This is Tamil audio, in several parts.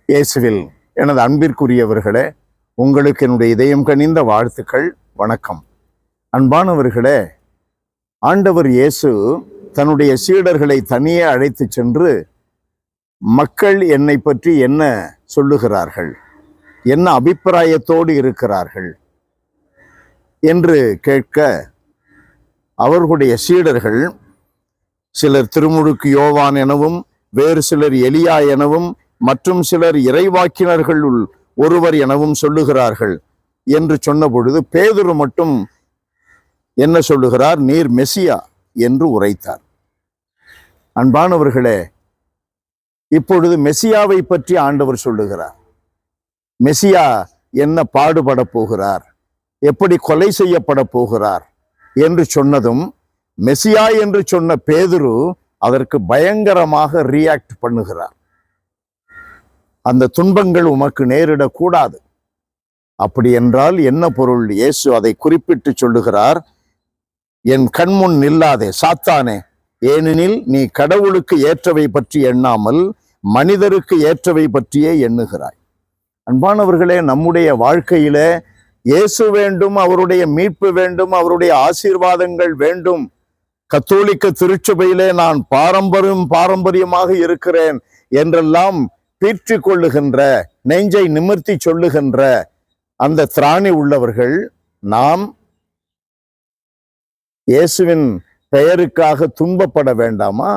இயேசுவில் எனது அன்பிற்குரியவர்களே, உங்களுக்கு என்னுடைய இதயம் கனிந்த வாழ்த்துக்கள், வணக்கம். அன்பானவர்களே, ஆண்டவர் இயேசு தன்னுடைய சீடர்களை தனியே அழைத்து சென்று, மக்கள் என்னை பற்றி என்ன சொல்லுகிறார்கள், என்ன அபிப்பிராயத்தோடு இருக்கிறார்கள் என்று கேட்க, அவர்களுடைய சீடர்கள் சிலர் திருமுழுக்கு யோவான் எனவும், வேறு சிலர் எலியா எனவும், மற்றும் சிலர் இறைவாக்கினர்களுள் ஒருவர் எனவும் சொல்லுகிறார்கள் என்று சொன்ன பொழுது, பேதுரு மட்டும் என்ன சொல்லுகிறார்? நீர் மெசியா என்று உரைத்தார். அன்பானவர்களே, இப்பொழுது மெசியாவை பற்றி ஆண்டவர் சொல்லுகிறார். மெசியா என்ன பாடுபட போகிறார், எப்படி கொலை செய்யப்பட போகிறார் என்று சொன்னதும், மெசியா என்று சொன்ன பேதுரு அதற்கு பயங்கரமாக ரியாக்ட் பண்ணுகிறார். அந்த துன்பங்கள் உமக்கு நேரிடக்கூடாது. அப்படி என்றால் என்ன பொருள்? இயேசு அதை குறிப்பிட்டு சொல்லுகிறார். என் கண்முன் நில்லாதே சாத்தானே, ஏனெனில் நீ கடவுளுக்கு ஏற்றவை பற்றி எண்ணாமல் மனிதருக்கு ஏற்றவை பற்றியே எண்ணுகிறாய். அன்பானவர்களே, நம்முடைய வாழ்க்கையில இயேசு வேண்டும், அவருடைய மீட்பு வேண்டும், அவருடைய ஆசீர்வாதங்கள் வேண்டும். கத்தோலிக்க திருச்சபையிலே நான் பாரம்பரியமாக இருக்கிறேன் என்றெல்லாம் பீற்றி கொள்ளுகின்ற, நெஞ்சை நிமிர்த்தி சொல்லுகின்ற அந்த திராணி உள்ளவர்கள், நாம் இயேசுவின் பெயருக்காக துன்பப்பட வேண்டாமா?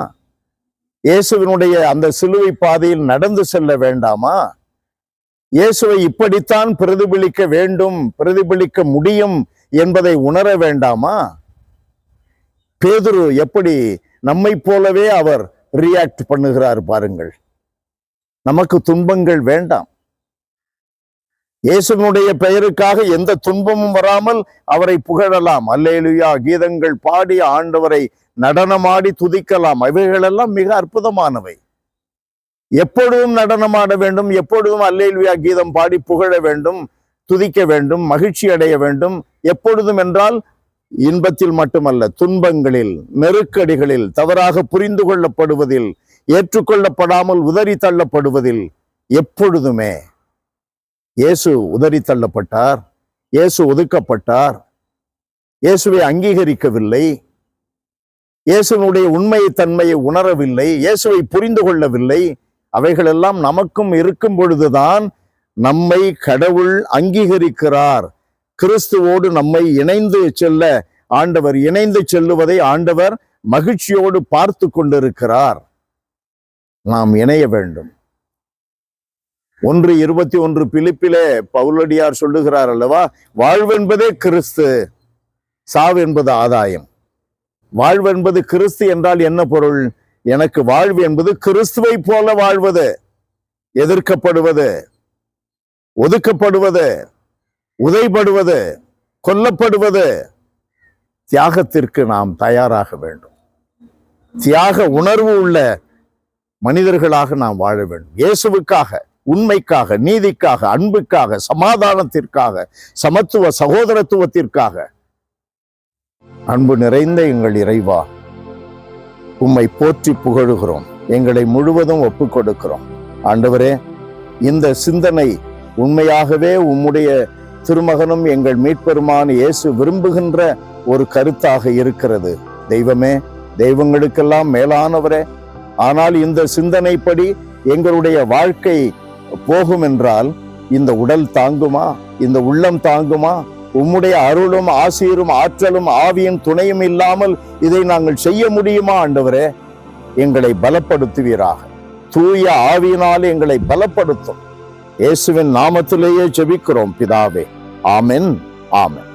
இயேசுவினுடைய அந்த சிலுவை பாதையில் நடந்து செல்ல வேண்டாமா? இயேசுவை இப்படித்தான் பிரதிபலிக்க வேண்டும், பிரதிபலிக்க முடியும் என்பதை உணர வேண்டாமா? பேதுரு எப்படி நம்மை போலவே அவர் ரியாக்ட் பண்ணுகிறார் பாருங்கள். நமக்கு துன்பங்கள் வேண்டாம். இயேசுவினுடைய பெயருக்காக எந்த துன்பமும் வராமல் அவரை புகழலாம். அல்லேலூயா கீதங்கள் பாடி ஆண்டவரை நடனமாடி துதிக்கலாம். இவைகளெல்லாம் மிக அற்புதமானவை. எப்பொழுதும் நடனமாட வேண்டும், எப்பொழுதும் அல்லேலூயா கீதம் பாடி புகழ வேண்டும், துதிக்க வேண்டும், மகிழ்ச்சி அடைய வேண்டும். எப்பொழுதும் என்றால் இன்பத்தில் மட்டுமல்ல, துன்பங்களில், நெருக்கடிகளில், தவறாக புரிந்து கொள்ளப்படுவதில், ஏற்றுக்கொள்ளப்படாமல் உதறி தள்ளப்படுவதில் எப்பொழுதுமே. இயேசு உதறி தள்ளப்பட்டார், இயேசு ஒதுக்கப்பட்டார், இயேசுவை அங்கீகரிக்கவில்லை, இயேசுனுடைய உண்மை தன்மையை உணரவில்லை, இயேசுவை புரிந்து கொள்ளவில்லை. அவைகளெல்லாம் நமக்கும் இருக்கும் பொழுதுதான் நம்மை கடவுள் அங்கீகரிக்கிறார். கிறிஸ்துவோடு நம்மை இணைந்து செல்ல ஆண்டவர், இணைந்து செல்லுவதை ஆண்டவர் மகிழ்ச்சியோடு பார்த்து கொண்டிருக்கிறார். நாம் இணைய வேண்டும். 1:21 பிலிப்பிலே பவுலடியார் சொல்லுகிறார் அல்லவா, வாழ்வென்பதே கிறிஸ்து, சாவு என்பது ஆதாயம். வாழ்வென்பது கிறிஸ்து என்றால் என்ன பொருள்? எனக்கு வாழ்வு என்பது கிறிஸ்துவை போல வாழ்வது, எதிர்க்கப்படுவது, ஒதுக்கப்படுவது, உதைபடுவது, கொல்லப்படுவது. தியாகத்திற்கு நாம் தயாராக வேண்டும். தியாக உணர்வு உள்ள மனிதர்களாக நாம் வாழ வேண்டும். இயேசுவுக்காக, உண்மைக்காக, நீதிக்காக, அன்புக்காக, சமாதானத்திற்காக, சமத்துவ சகோதரத்துவத்திற்காக. அன்பு நிறைந்த எங்கள் இறைவா, உம்மை போற்றி புகழுகிறோம், எங்களை முழுவதும் ஒப்புக் கொடுக்கிறோம். ஆண்டவரே, இந்த சிந்தனை உண்மையாகவே உம்முடைய திருமகனும் எங்கள் மீட்பெருமான இயேசு விரும்புகின்ற ஒரு கருத்தாக இருக்கிறது. தெய்வமே, தெய்வங்களுக்கெல்லாம் மேலானவரே, ஆனால் இந்த சிந்தனைப்படி எங்களுடைய வாழ்க்கை போகும் என்றால் இந்த உடல் தாங்குமா? இந்த உள்ளம் தாங்குமா? உம்முடைய அருளும் ஆசீரும் ஆற்றலும் ஆவியின் துணையும் இல்லாமல் இதை நாங்கள் செய்ய முடியுமா? ஆண்டவரே, எங்களை பலப்படுத்துவீராக. தூய ஆவியினால் எங்களை பலப்படுத்தும். இயேசுவின் நாமத்திலேயே ஜெபிக்கிறோம் பிதாவே. ஆமென், ஆமென்.